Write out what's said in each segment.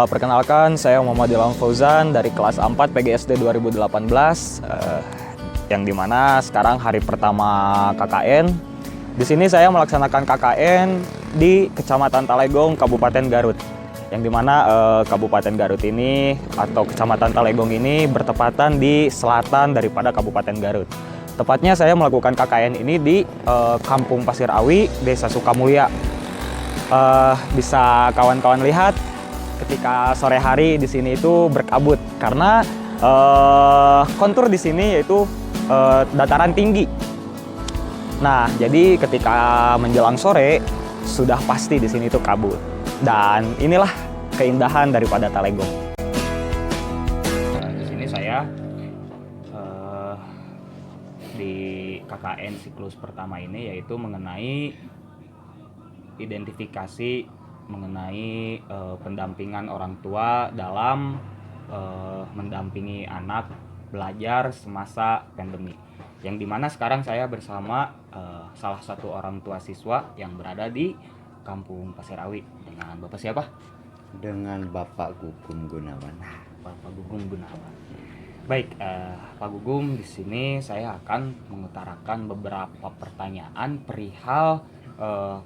Perkenalkan, saya Muhammad Ilham Fauzan dari kelas 4 PGSD 2018, yang dimana sekarang hari pertama KKN. Di sini saya melaksanakan KKN di Kecamatan Talegong, Kabupaten Garut. Yang dimana Kabupaten Garut ini atau Kecamatan Talegong ini bertepatan di selatan daripada Kabupaten Garut. Tepatnya saya melakukan KKN ini di Kampung Pasir Awi, Desa Sukamulya. Bisa kawan-kawan lihat ketika sore hari di sini itu berkabut karena kontur di sini yaitu dataran tinggi. Nah, jadi ketika menjelang sore sudah pasti di sini itu kabut. Dan inilah keindahan daripada Talegong. Di sini saya di KKN siklus pertama ini yaitu mengenai identifikasi mengenai pendampingan orang tua dalam mendampingi anak belajar semasa pandemi. Yang dimana sekarang saya bersama salah satu orang tua siswa yang berada di Kampung Pasir Awi. Dengan Bapak siapa? Dengan Bapak Gugum Gunawan. Bapak Gugum Gunawan. Baik, Pak Gugum, di sini saya akan mengutarakan beberapa pertanyaan perihal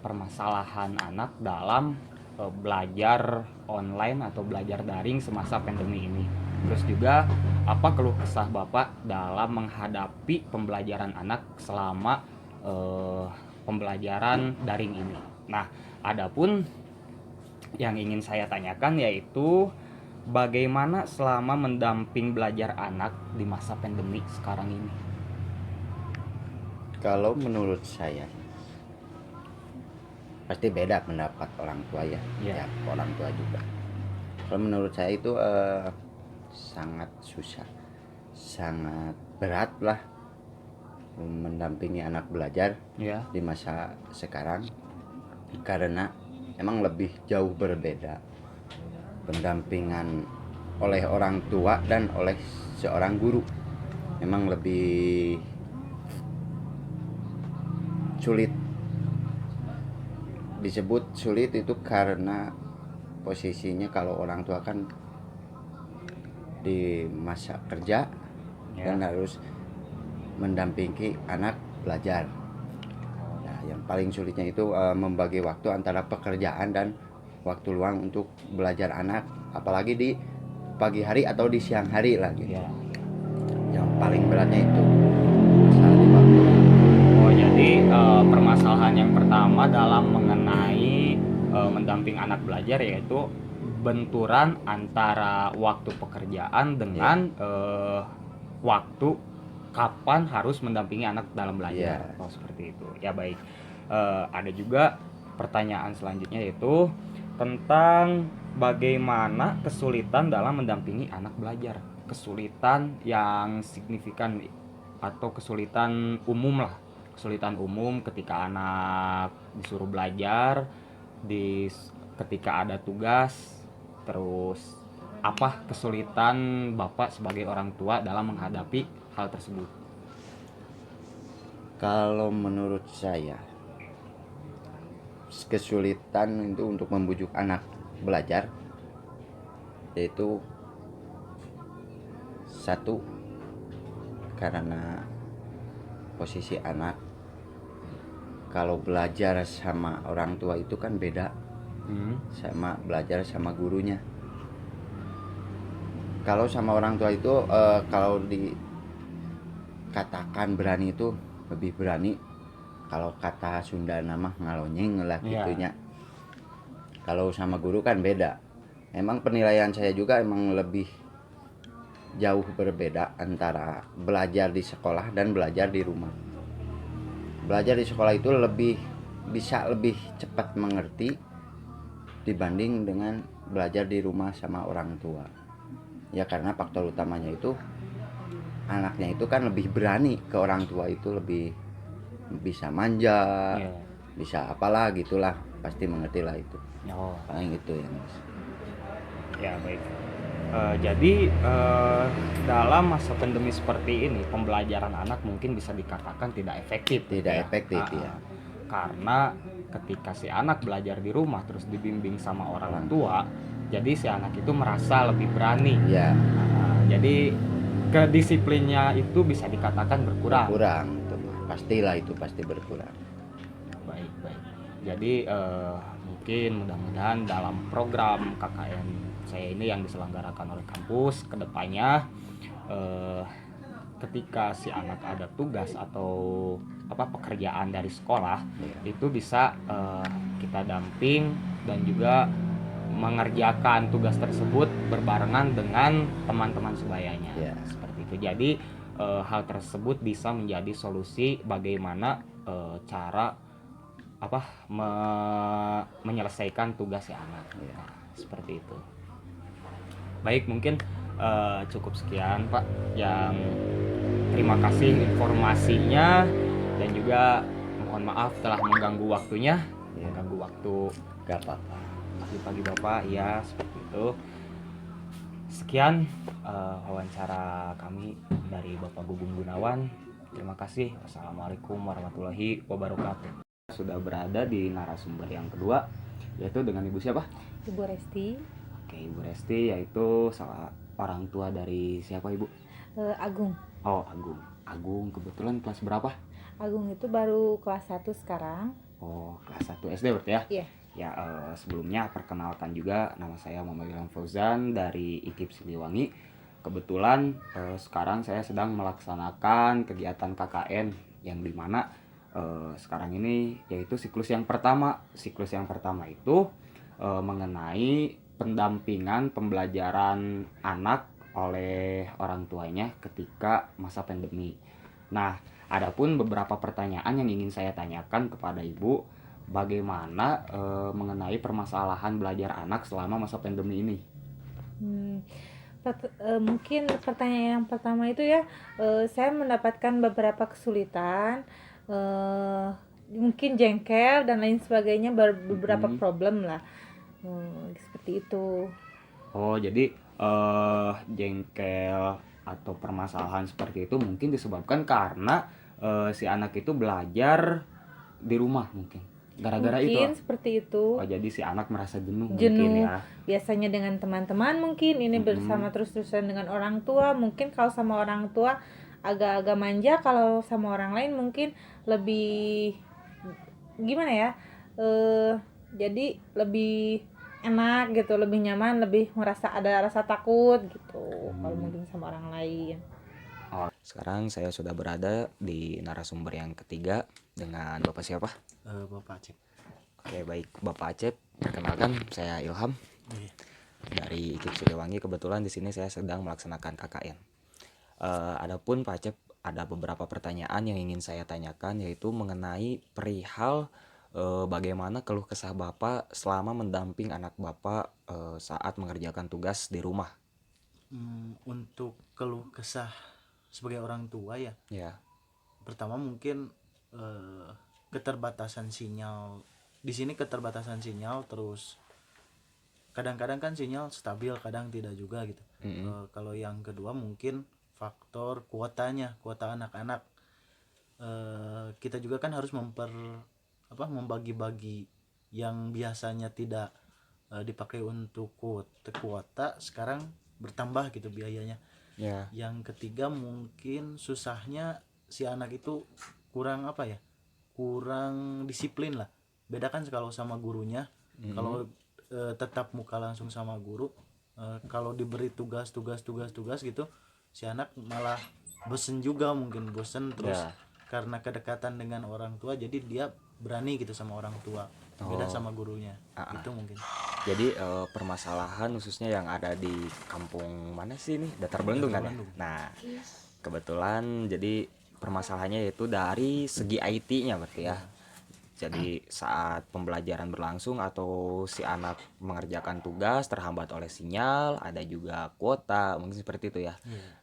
permasalahan anak dalam belajar online atau belajar daring semasa pandemi ini. Terus juga apa keluh kesah Bapak dalam menghadapi pembelajaran anak selama pembelajaran daring ini. Nah, adapun yang ingin saya tanyakan yaitu bagaimana selama mendamping belajar anak di masa pandemi sekarang ini? Kalau menurut saya pasti beda pendapat orang tua ya. Ya. Orang tua juga. Kalau menurut saya itu sangat susah, sangat berat lah mendampingi anak belajar di masa sekarang karena emang lebih jauh berbeda pendampingan oleh orang tua dan oleh seorang guru. Memang lebih sulit. Disebut sulit itu karena posisinya kalau orang tua kan di masa kerja dan harus mendampingi anak belajar. Nah, yang paling sulitnya itu membagi waktu antara pekerjaan dan waktu luang untuk belajar anak, apalagi di pagi hari atau di siang hari lah gitu. Yang paling beratnya itu masalah di waktu. Oh, jadi permasalahan yang pertama dalam mengenai mendamping anak belajar yaitu benturan antara waktu pekerjaan dengan waktu kapan harus mendampingi anak dalam belajar. Oh, seperti itu. Ya, baik. Ada juga pertanyaan selanjutnya yaitu tentang bagaimana kesulitan dalam mendampingi anak belajar. Kesulitan yang signifikan atau kesulitan umum lah. Kesulitan umum ketika anak disuruh belajar, ketika ada tugas, terus apa kesulitan Bapak sebagai orang tua dalam menghadapi hal tersebut? Kalau menurut saya kesulitan itu untuk membujuk anak belajar yaitu satu karena posisi anak kalau belajar sama orang tua itu kan beda sama belajar sama gurunya. Kalau sama orang tua itu kalau dikatakan berani itu lebih berani. Kalau kata Sunda nama ngalonyeng lah gitunya. Kalau sama guru kan beda. Emang penilaian saya juga emang lebih jauh berbeda antara belajar di sekolah dan belajar di rumah. Belajar di sekolah itu bisa lebih cepat mengerti dibanding dengan belajar di rumah sama orang tua. Ya karena faktor utamanya itu anaknya itu kan lebih berani ke orang tua, itu lebih bisa manja, bisa apalah gitulah, pasti mengerti lah itu. Paling itu ya Mas. Ya, baik. Jadi dalam masa pandemi seperti ini pembelajaran anak mungkin bisa dikatakan tidak efektif. Ya. Karena ketika si anak belajar di rumah terus dibimbing sama orang tua, jadi si anak itu merasa lebih berani. Ya, Jadi kedisiplinnya itu bisa dikatakan berkurang. kurang itu mah. Pastilah itu pasti berkurang. Baik, baik. Jadi mungkin mudah-mudahan dalam program KKN saya ini yang diselenggarakan oleh kampus kedepannya, ketika si anak ada tugas atau pekerjaan dari sekolah, itu bisa kita damping dan juga mengerjakan tugas tersebut berbarengan dengan teman-teman sebayanya. Ya. Seperti itu. Jadi hal tersebut bisa menjadi solusi bagaimana cara menyelesaikan tugas si anak. Nah, seperti itu. Baik, mungkin cukup sekian Pak, yang terima kasih informasinya dan juga mohon maaf telah mengganggu waktunya. Mengganggu waktu Gak apa-apa. pagi-pagi Bapak, ya seperti itu. Sekian wawancara kami dari Bapak Gugum Gunawan. Terima kasih. Wassalamualaikum warahmatullahi wabarakatuh. Sudah berada di narasumber yang kedua, yaitu dengan Ibu siapa? Ibu Resti. Oke, Ibu Resti, yaitu salah orang tua dari siapa Ibu? Agung. Oh, Agung. Agung kebetulan kelas berapa? Agung itu baru kelas 1 sekarang. Oh, kelas 1 SD berarti ya? Iya. Ya, sebelumnya perkenalkan juga, nama saya Muhammad Ilham Fauzan dari IKIP Siliwangi. Kebetulan sekarang saya sedang melaksanakan kegiatan KKN yang dimana sekarang ini yaitu siklus yang pertama. Siklus yang pertama itu mengenai pendampingan pembelajaran anak oleh orang tuanya ketika masa pandemi. Nah, adapun beberapa pertanyaan yang ingin saya tanyakan kepada Ibu, bagaimana mengenai permasalahan belajar anak selama masa pandemi ini? Mungkin pertanyaan yang pertama itu ya, saya mendapatkan beberapa kesulitan, mungkin jengkel dan lain sebagainya, beberapa problem lah, seperti itu. Oh, jadi jengkel atau permasalahan seperti itu mungkin disebabkan karena si anak itu belajar di rumah mungkin. Gara-gara itu. Mungkin seperti itu. Oh, jadi si anak merasa jenuh mungkin Jenuh ya. biasanya dengan teman-teman, mungkin ini bersama terus-terusan dengan orang tua. Mungkin kalau sama orang tua agak-agak manja, kalau sama orang lain mungkin lebih gimana ya, jadi lebih enak gitu, lebih nyaman, lebih merasa ada rasa takut gitu kalau mungkin sama orang lain. Oh, sekarang saya sudah berada di narasumber yang ketiga dengan Bapak siapa? Bapak Acep. Oke, baik Bapak Acep. Perkenalkan, saya Ilham dari IKIP Siliwangi. Kebetulan di sini saya sedang melaksanakan KKN. Adapun Pak Acep, ada beberapa pertanyaan yang ingin saya tanyakan, yaitu mengenai perihal bagaimana keluh kesah Bapak selama mendamping anak Bapak saat mengerjakan tugas di rumah. Untuk keluh kesah sebagai orang tua ya. Ya. Pertama mungkin keterbatasan sinyal. Di sini keterbatasan sinyal, terus kadang-kadang kan sinyal stabil, kadang tidak juga gitu. Kalau yang kedua mungkin faktor kuota anak-anak. Kita juga kan harus membagi-bagi yang biasanya tidak dipakai untuk kuota sekarang bertambah gitu biayanya. Ya. Yang ketiga mungkin susahnya si anak itu kurang kurang disiplin lah. Beda kan kalau sama gurunya. Kalau tetap muka langsung sama guru, kalau diberi tugas gitu, si anak malah bosen juga, mungkin bosen terus karena kedekatan dengan orang tua, jadi dia berani gitu sama orang tua. Beda sama gurunya. Itu mungkin. Jadi permasalahan khususnya yang ada di kampung mana sih ini? Datar Belendung kan ya? Nah, kebetulan jadi permasalahannya yaitu dari segi IT-nya berarti ya. Jadi saat pembelajaran berlangsung atau si anak mengerjakan tugas terhambat oleh sinyal, ada juga kuota, mungkin seperti itu ya.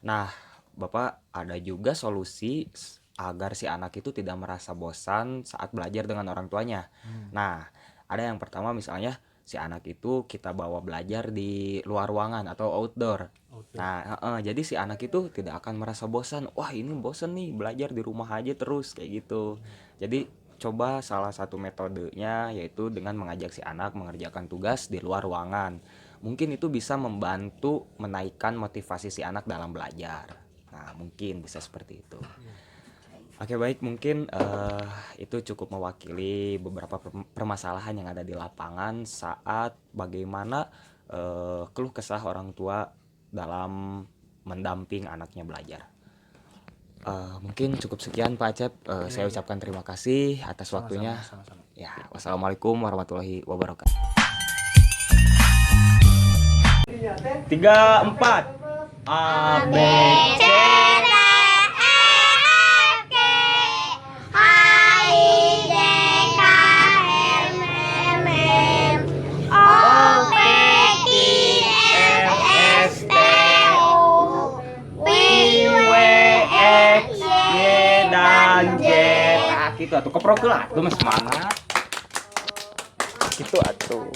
Nah, Bapak ada juga solusi agar si anak itu tidak merasa bosan saat belajar dengan orang tuanya. Nah, ada yang pertama misalnya si anak itu kita bawa belajar di luar ruangan atau outdoor. Nah, jadi si anak itu tidak akan merasa bosan. Wah, ini bosan nih belajar di rumah aja terus kayak gitu. Jadi coba salah satu metodenya yaitu dengan mengajak si anak mengerjakan tugas di luar ruangan. mungkin itu bisa membantu menaikkan motivasi si anak dalam belajar. Nah, mungkin bisa seperti itu. Oke, baik, mungkin itu cukup mewakili beberapa permasalahan yang ada di lapangan saat bagaimana keluh kesah orang tua dalam mendamping anaknya belajar. Mungkin cukup sekian Pak Acep. Saya ucapkan terima kasih atas waktunya. Sama-sama. Ya, wassalamualaikum warahmatullahi wabarakatuh. 3, 4 A B C gitu atuh keprokeun atuh mah semangat gitu atuh.